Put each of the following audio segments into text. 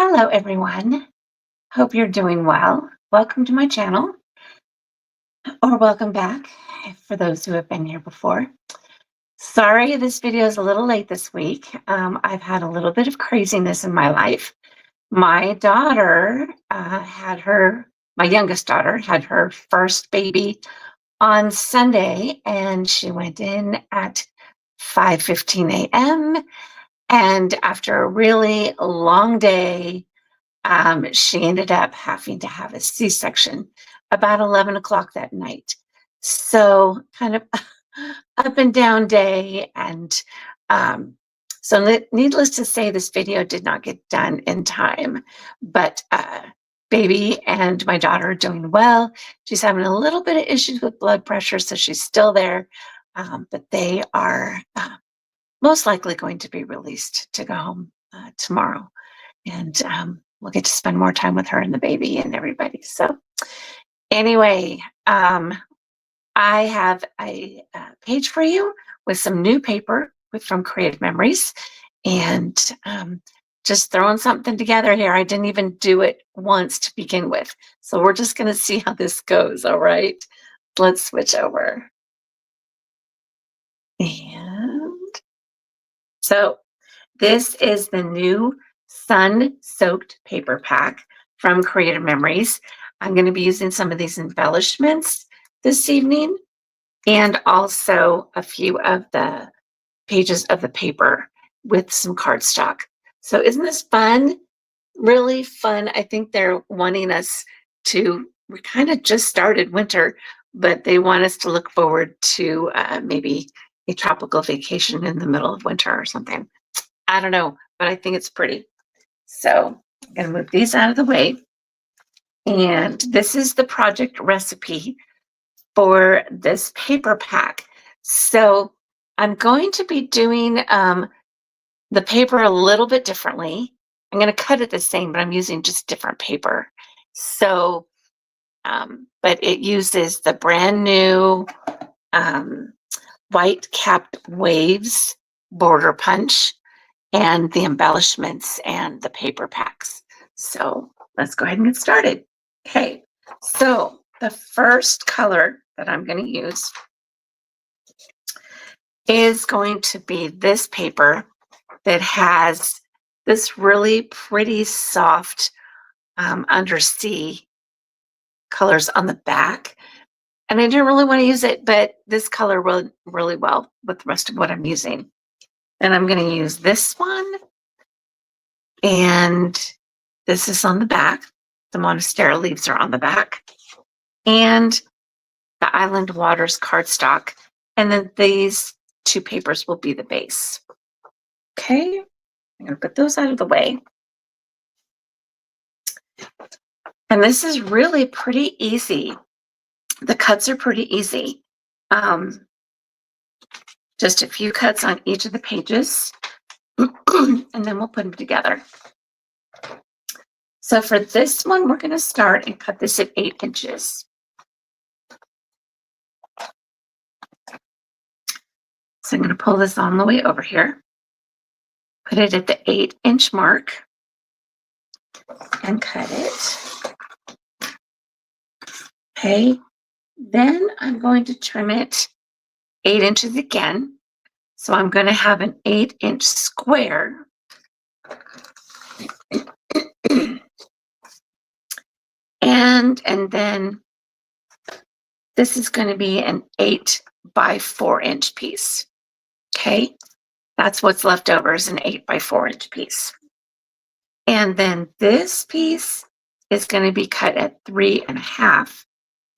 Hello, everyone. Hope you're doing well. Welcome to my channel, or welcome back for those who have been here before. Sorry, this video is a little late this week. I've had a little bit of craziness in my life. My daughter my youngest daughter had her first baby on Sunday, and she went in at 5:15 a.m. And after a really long day, she ended up having to have a C-section about 11 o'clock that night. So kind of up and down day. And so needless to say, this video did not get done in time, but baby and my daughter are doing well. She's having a little bit of issues with blood pressure, so she's still there, but they are most likely going to be released to go home tomorrow. And we'll get to spend more time with her and the baby and everybody. So anyway, I have a page for you with some new paper from Creative Memories, and just throwing something together here. I didn't even do it once to begin with. So we're just going to see how this goes. All right, let's switch over. And so this is the new sun-soaked paper pack from Creative Memories. I'm going to be using some of these embellishments this evening, and also a few of the pages of the paper with some cardstock. So isn't this fun? Really fun. I think they're wanting us we kind of just started winter, but they want us to look forward to maybe a tropical vacation in the middle of winter or something. I don't know, but I think it's pretty. So I'm going to move these out of the way. And this is the project recipe for this paper pack. So I'm going to be doing the paper a little bit differently. I'm going to cut it the same, but I'm using just different paper. So, but it uses the brand new Whitecapped Waves border punch and the embellishments and the paper packs. So let's go ahead and get started. Okay, so the first color that I'm going to use is going to be this paper that has this really pretty soft undersea colors on the back. And I didn't really want to use it, but this color will really well with the rest of what I'm using. And I'm going to use this one. And this is on the back. The Monastera leaves are on the back. And the Island Waters cardstock. And then these two papers will be the base. Okay, I'm going to put those out of the way. And this is really pretty easy. The cuts are pretty easy. Just a few cuts on each of the pages, and then we'll put them together. So for this one, we're going to start and cut this at 8 inches. So I'm going to pull this on the way over here, put it at the 8-inch mark, and cut it. Okay, then I'm going to trim it 8 inches again. So I'm going to have an 8-inch square. And then this is going to be an 8 by 4-inch piece. Okay, that's what's left over is an 8 by 4-inch piece. And then this piece is going to be cut at 3.5.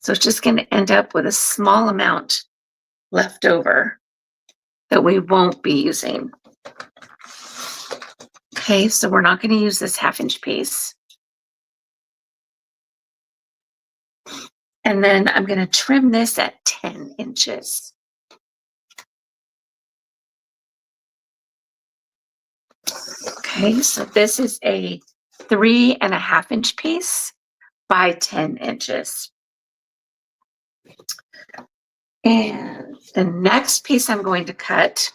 So it's just going to end up with a small amount left over that we won't be using. Okay, so we're not going to use this 1/2-inch piece. And then I'm going to trim this at 10 inches. Okay, so this is a 3.5-inch piece by 10 inches. And the next piece I'm going to cut,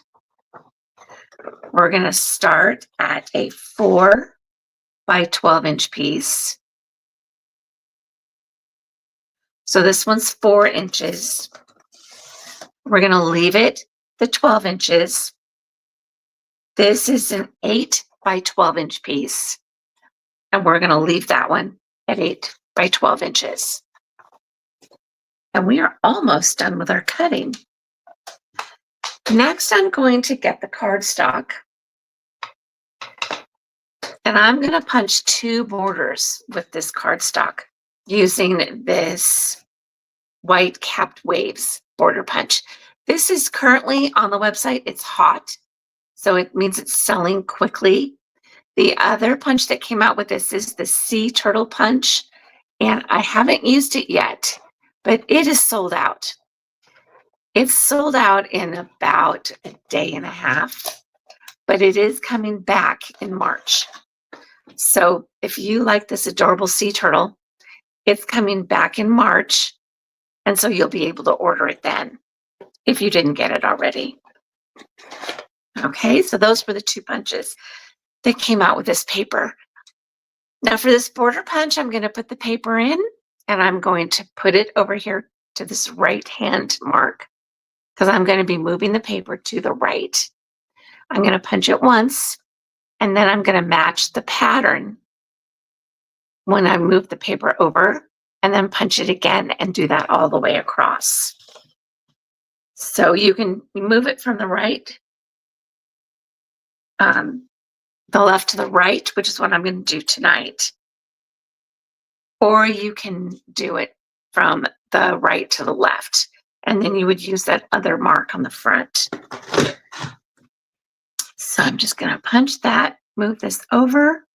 we're going to start at a 4 by 12-inch piece. So this one's 4 inches. We're going to leave it the 12 inches. This is an 8 by 12-inch piece. And we're going to leave that one at 8 by 12 inches. And we are almost done with our cutting. Next, I'm going to get the cardstock. And I'm going to punch 2 borders with this cardstock using this Whitecapped Waves border punch. This is currently on the website. It's hot, so it means it's selling quickly. The other punch that came out with this is the Sea Turtle Punch, and I haven't used it yet, but it is sold out. It's sold out in about a day and a half, but it is coming back in March. So if you like this adorable sea turtle, it's coming back in March, and so you'll be able to order it then if you didn't get it already. Okay, so those were the 2 punches that came out with this paper. Now for this border punch, I'm going to put the paper in, and I'm going to put it over here to this right hand mark because I'm going to be moving the paper to the right. I'm going to punch it once, and then I'm going to match the pattern when I move the paper over, and then punch it again and do that all the way across. So you can move it from the right, the left to the right, which is what I'm going to do tonight. Or you can do it from the right to the left, and then you would use that other mark on the front. So I'm just going to punch that, move this over,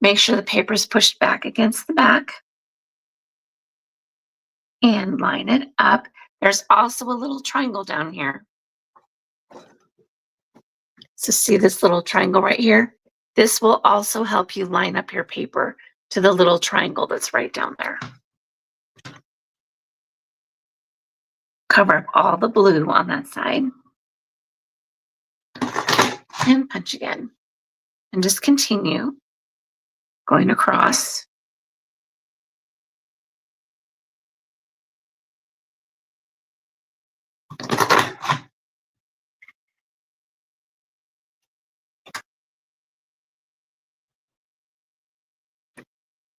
make sure the paper is pushed back against the back, and line it up. There's also a little triangle down here. So see this little triangle right here? This will also help you line up your paper to the little triangle that's right down there. Cover up all the blue on that side. And punch again. And just continue going across.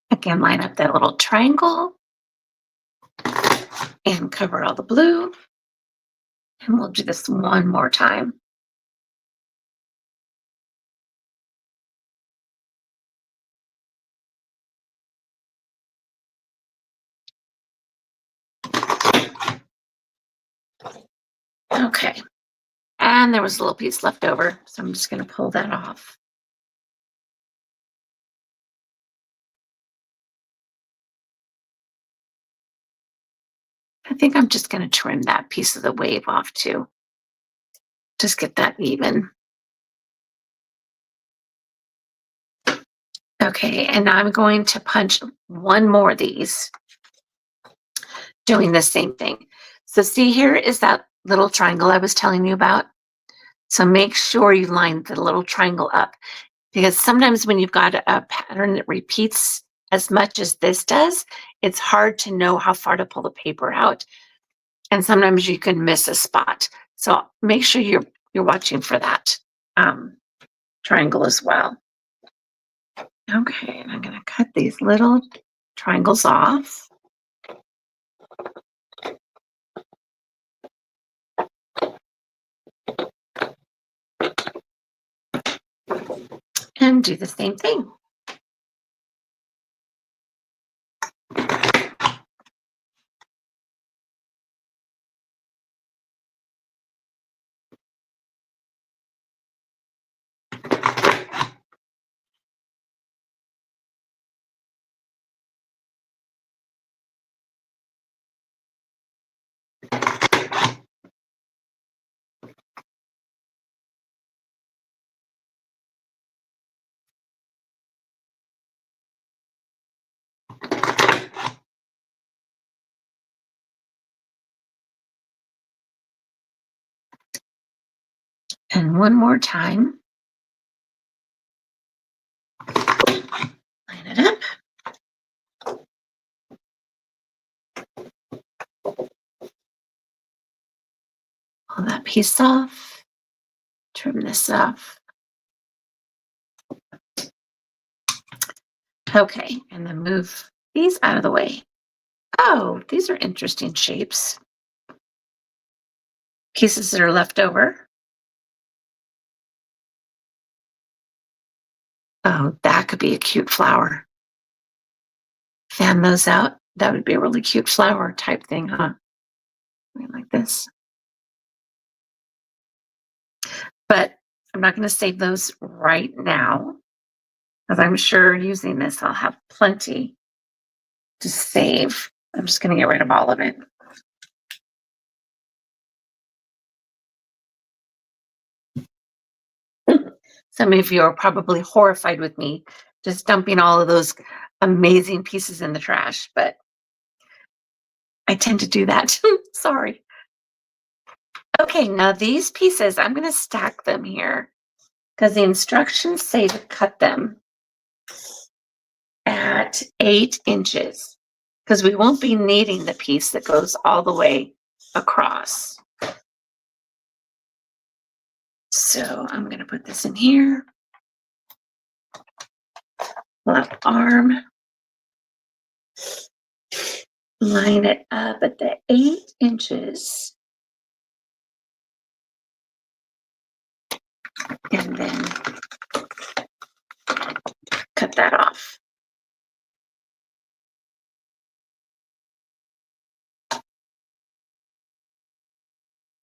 Again, line up that little triangle and cover all the blue. And we'll do this one more time. Okay. And there was a little piece left over, so I'm just going to pull that off. I think I'm just going to trim that piece of the wave off too. Just get that even. Okay, and now I'm going to punch one more of these, doing the same thing. So see, here is that little triangle I was telling you about. So make sure you line the little triangle up, because sometimes when you've got a pattern that repeats as much as this does, it's hard to know how far to pull the paper out. And sometimes you can miss a spot. So make sure you're watching for that triangle as well. Okay, and I'm going to cut these little triangles off. And do the same thing. And one more time. Line it up. Pull that piece off. Trim this off. Okay, and then move these out of the way. Oh, these are interesting shapes. Pieces that are left over. Oh, that could be a cute flower. Fan those out. That would be a really cute flower type thing, huh? Like this. But I'm not going to save those right now, because I'm sure using this, I'll have plenty to save. I'm just going to get rid of all of it. Some of you are probably horrified with me just dumping all of those amazing pieces in the trash, but I tend to do that. Sorry. Okay, now these pieces, I'm going to stack them here because the instructions say to cut them at 8 inches because we won't be needing the piece that goes all the way across. So I'm going to put this in here. Left arm. Line it up at the 8 inches. And then cut that off.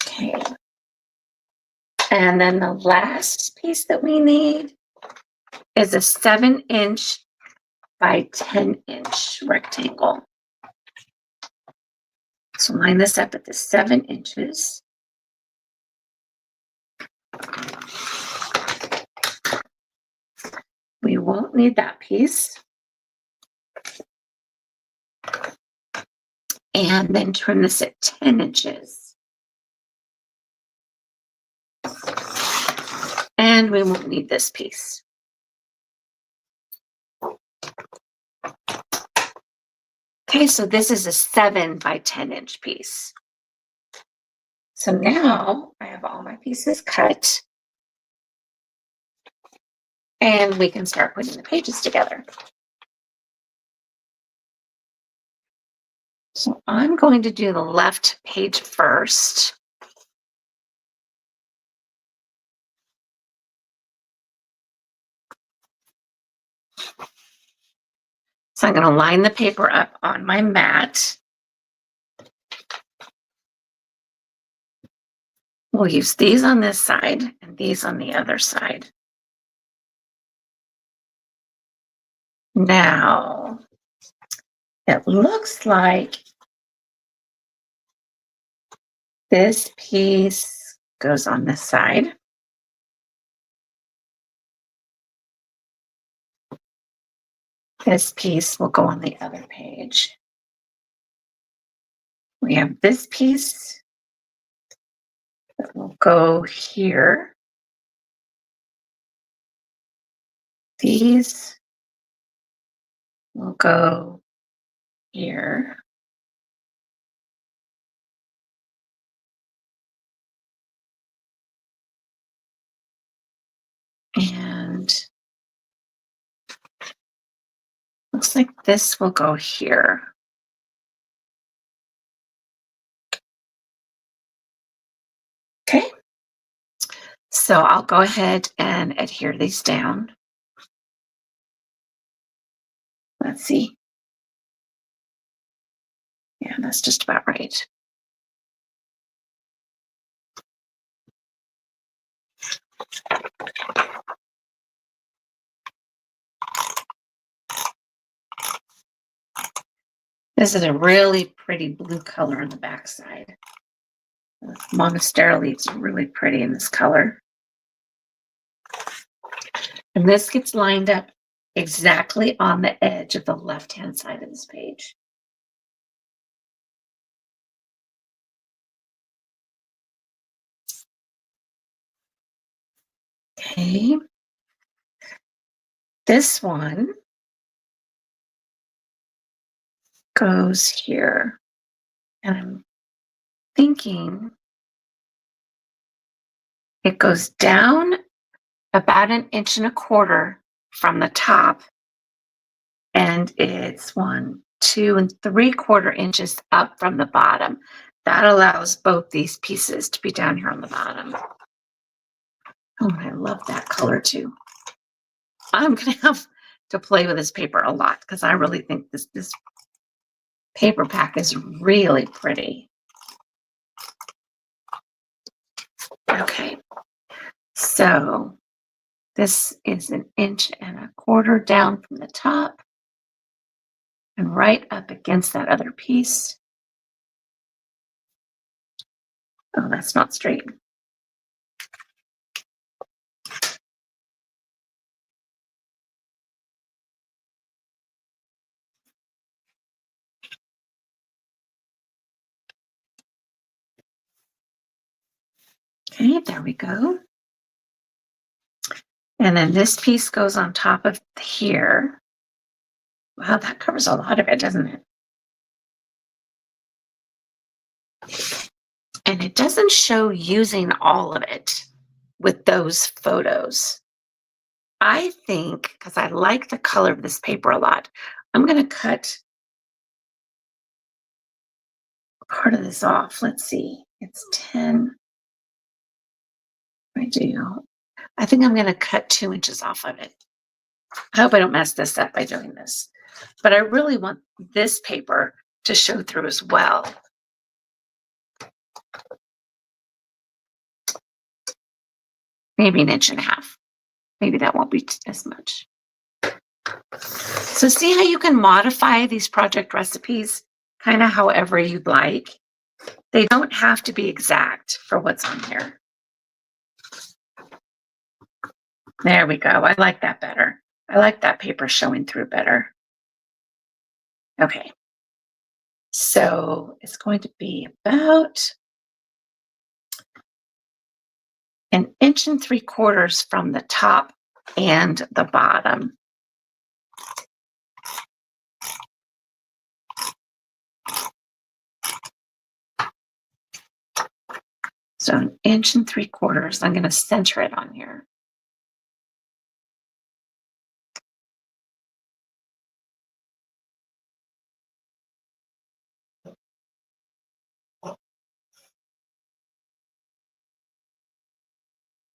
Okay. And then the last piece that we need is a 7-inch by 10-inch rectangle. So line this up at the 7 inches. We won't need that piece. And then trim this at 10 inches. And we won't need this piece. Okay, so this is a 7 by 10-inch piece. So now I have all my pieces cut. And we can start putting the pages together. So I'm going to do the left page first. So I'm going to line the paper up on my mat. We'll use these on this side and these on the other side. Now, it looks like this piece goes on this side. This piece will go on the other page. We have this piece that will go here. These will go here. And looks like this will go here. Okay. So I'll go ahead and adhere these down. Let's see. Yeah, that's just about right. This is a really pretty blue color on the back side. Monasterily, it's really pretty in this color. And this gets lined up exactly on the edge of the left-hand side of this page. Okay. This one goes here. And I'm thinking it goes down about 1.25 inches from the top. And it's 1, 2 3/4 inches up from the bottom. That allows both these pieces to be down here on the bottom. Oh, I love that color too. I'm gonna have to play with this paper a lot because I really think this paper pack is really pretty. Okay, so this is 1.25 inches down from the top and right up against that other piece. Oh, that's not straight. Okay, there we go. And then this piece goes on top of here. Wow, that covers a lot of it, doesn't it? And it doesn't show using all of it with those photos. I think, because I like the color of this paper a lot, I'm going to cut part of this off. Let's see. It's 10. I do. I think I'm going to cut 2 inches off of it. I hope I don't mess this up by doing this. But I really want this paper to show through as well. Maybe 1.5 inches. Maybe that won't be as much. So see how you can modify these project recipes kind of however you'd like. They don't have to be exact for what's on here. There we go. I like that better. I like that paper showing through better. Okay. So it's going to be about 1.75 inches from the top and the bottom. So 1.75 inches. I'm going to center it on here.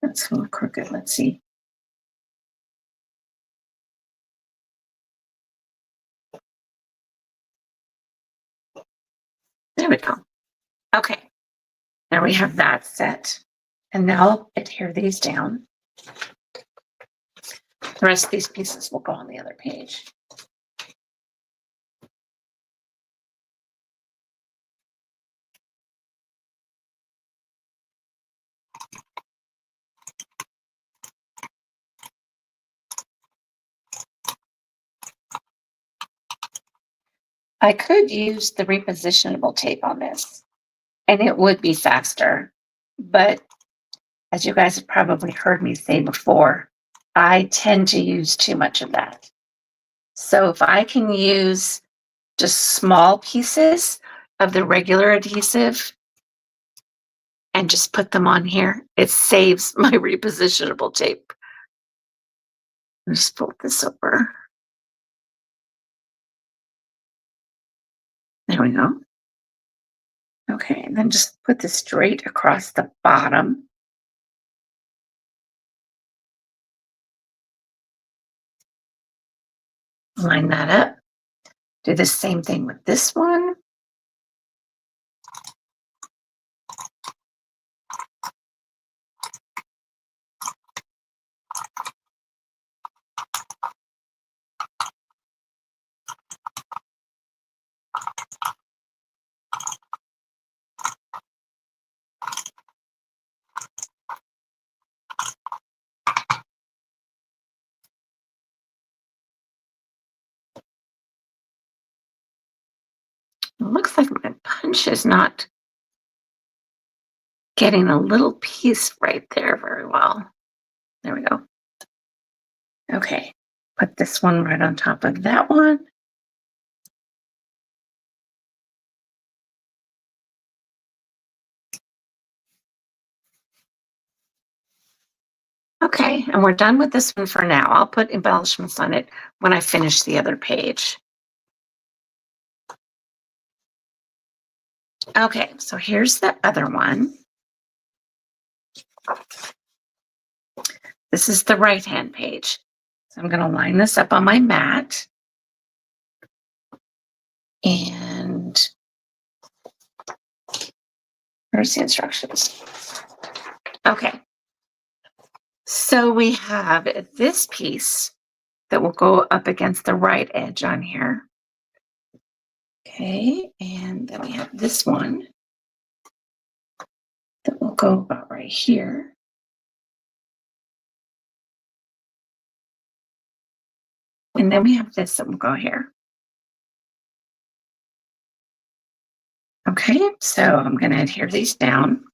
That's a little crooked. Let's see. There we go. Okay. Now we have that set. And now I'll adhere these down. The rest of these pieces will go on the other page. I could use the repositionable tape on this, and it would be faster. But as you guys have probably heard me say before, I tend to use too much of that. So if I can use just small pieces of the regular adhesive and just put them on here, it saves my repositionable tape. Just fold this over. There we go. Okay, and then just put this straight across the bottom. Line that up. Do the same thing with this one. It looks like my punch is not getting a little piece right there very well. There we go. Okay. Put this one right on top of that one. Okay, and we're done with this one for now. I'll put embellishments on it when I finish the other page. Okay, so here's the other one. This is the right-hand page. So I'm going to line this up on my mat. And where's the instructions? Okay. So we have this piece that will go up against the right edge on here. Okay, and then we have this one that will go about right here. And then we have this that will go here. Okay, so I'm going to adhere these down.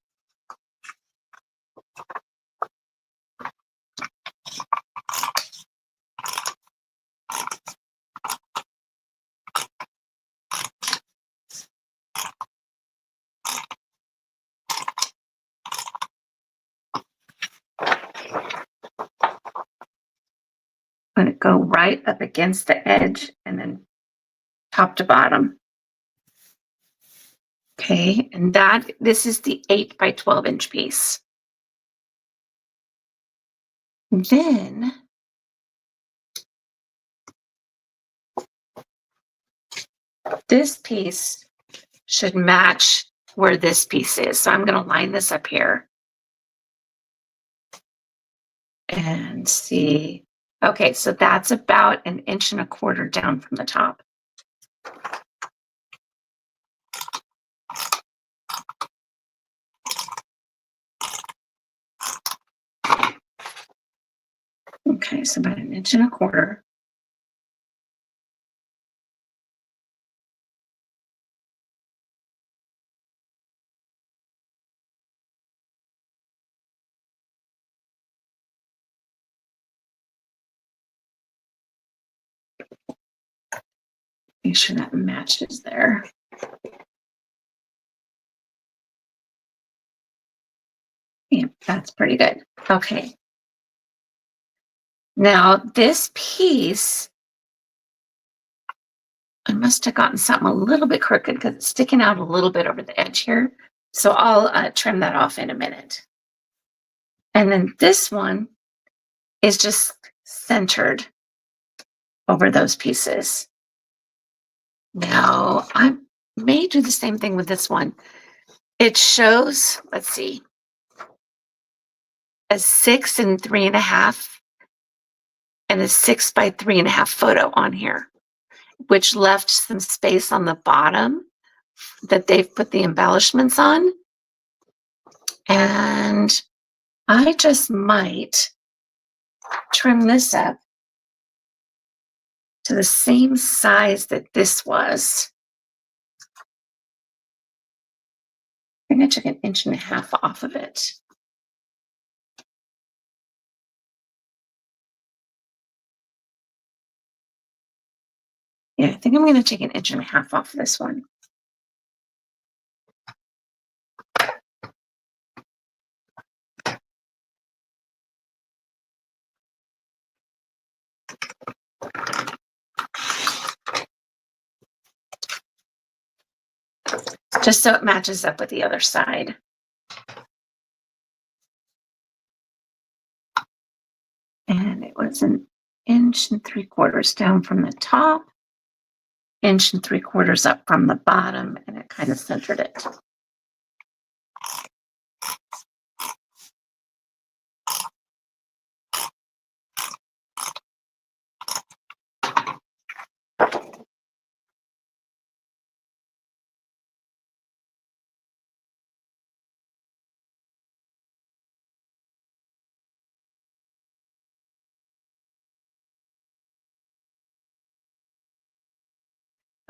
I'm going to go right up against the edge and then top to bottom. Okay, and this is the 8 by 12 inch piece. Then this piece should match where this piece is. So I'm going to line this up here and see. Okay, so that's about 1.25 inches down from the top. Okay, so about 1.25 inches. Make sure that matches there. Yeah, that's pretty good. Okay. Now this piece, I must have gotten something a little bit crooked because it's sticking out a little bit over the edge here. So I'll trim that off in a minute. And then this one is just centered over those pieces. Now I may do the same thing with this one. It shows, let's see, a 6 and 3.5 and a 6 by 3.5 photo on here, which left some space on the bottom that they've put the embellishments on. And I just might trim this up to the same size that this was. I think I took 1.5 inches off of it. Yeah, I think I'm going to take 1.5 inches off of this one. Just so it matches up with the other side. And it was 1 3/4 inches down from the top, 1 3/4 inches up from the bottom, and it kind of centered it.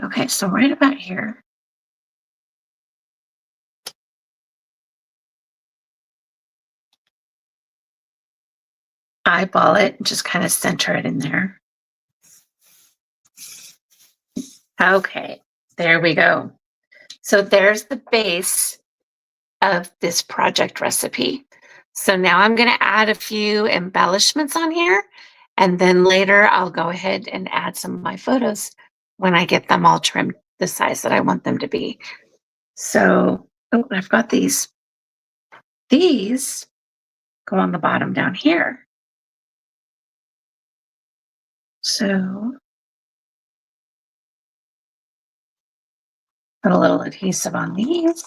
Okay, so right about here. Eyeball it and just kind of center it in there. Okay, there we go. So there's the base of this project recipe. So now I'm going to add a few embellishments on here, and then later I'll go ahead and add some of my photos when I get them all trimmed the size that I want them to be. So, oh, I've got these. These go on the bottom down here. So put a little adhesive on these.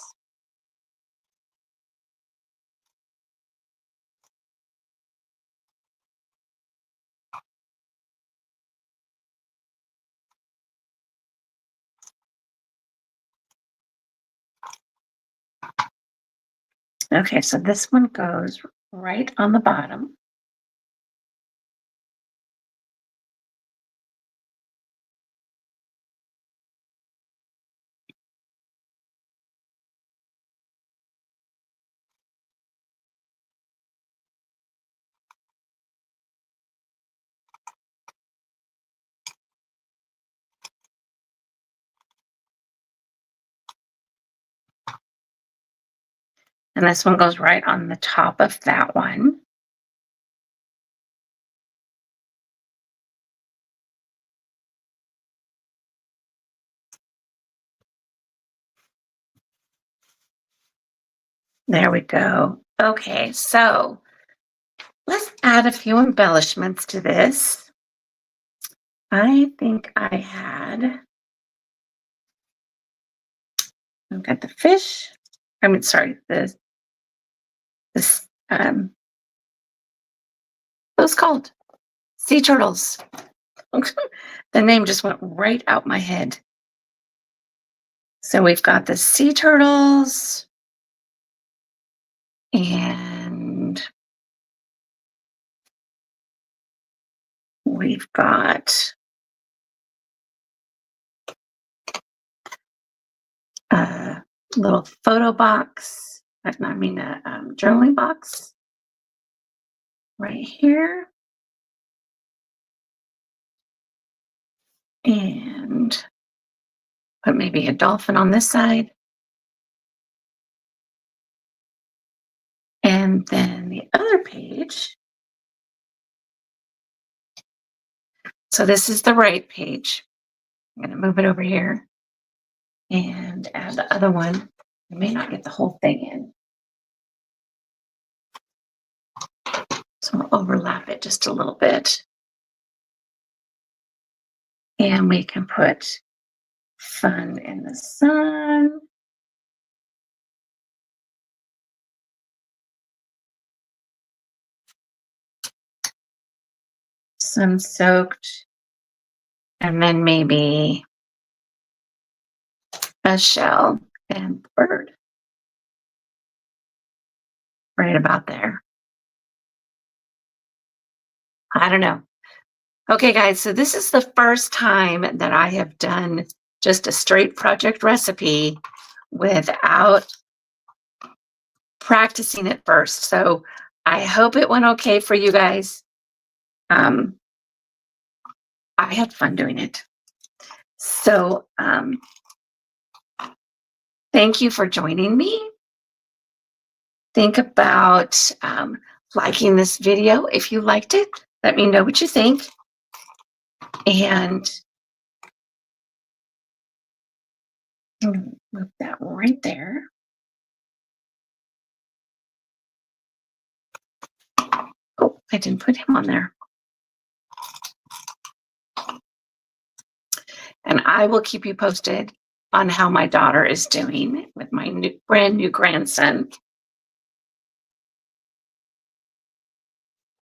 Okay, so this one goes right on the bottom. And this one goes right on the top of that one. There we go. Okay, so let's add a few embellishments to this. I think I've got the fish. Sorry, this, what's called? Sea turtles. The name just went right out my head. So we've got the sea turtles and we've got a little photo box, a journaling box right here. And put maybe a dolphin on this side. And then the other page. So this is the right page. I'm going to move it over here and add the other one. I may not get the whole thing in. So I'll overlap it just a little bit. And we can put fun in the sun. Sun soaked. And then maybe a shell and bird. Right about there. I don't know. Okay, guys, so this is the first time that I have done just a straight project recipe without practicing it first. So I hope it went okay for you guys. I had fun doing it. So thank you for joining me. Think about liking this video. If you liked it, let me know what you think. And move that right there. Oh, I didn't put him on there. And I will keep you posted on how my daughter is doing with my brand new grandson.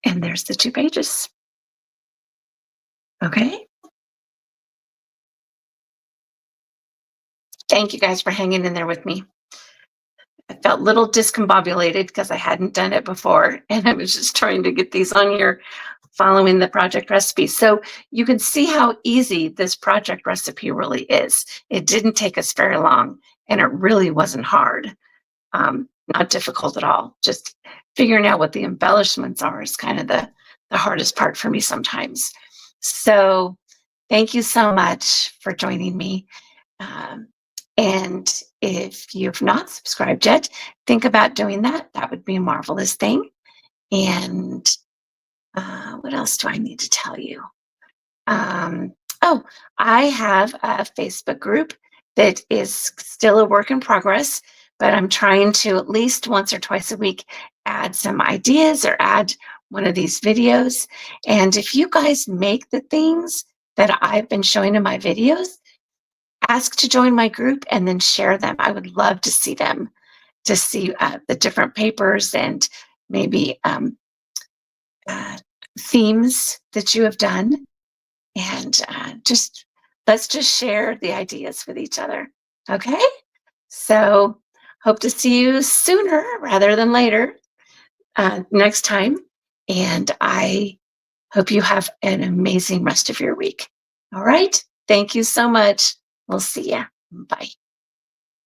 And there's the 2 pages. Okay. Thank you guys for hanging in there with me. I felt a little discombobulated because I hadn't done it before. And I was just trying to get these on here following the project recipe. So you can see how easy this project recipe really is. It didn't take us very long and it really wasn't hard. Not difficult at all. Just figuring out what the embellishments are is kind of the hardest part for me sometimes. So Thank you so much for joining me. Um, and if you've not subscribed yet, think about doing that. That would be a marvelous thing. And what else do I need to tell you? Um, oh, I have a Facebook group that is still a work in progress, but I'm trying to at least once or twice a week add some ideas or add one of these videos. And if you guys make the things that I've been showing in my videos, ask to join my group and then share them. I would love to see them, to see the different papers and maybe uh, themes that you have done and just let's just share the ideas with each other. Okay? So, hope to see you sooner rather than later next time. And I hope you have an amazing rest of your week. All right? Thank you so much. We'll see ya. Bye.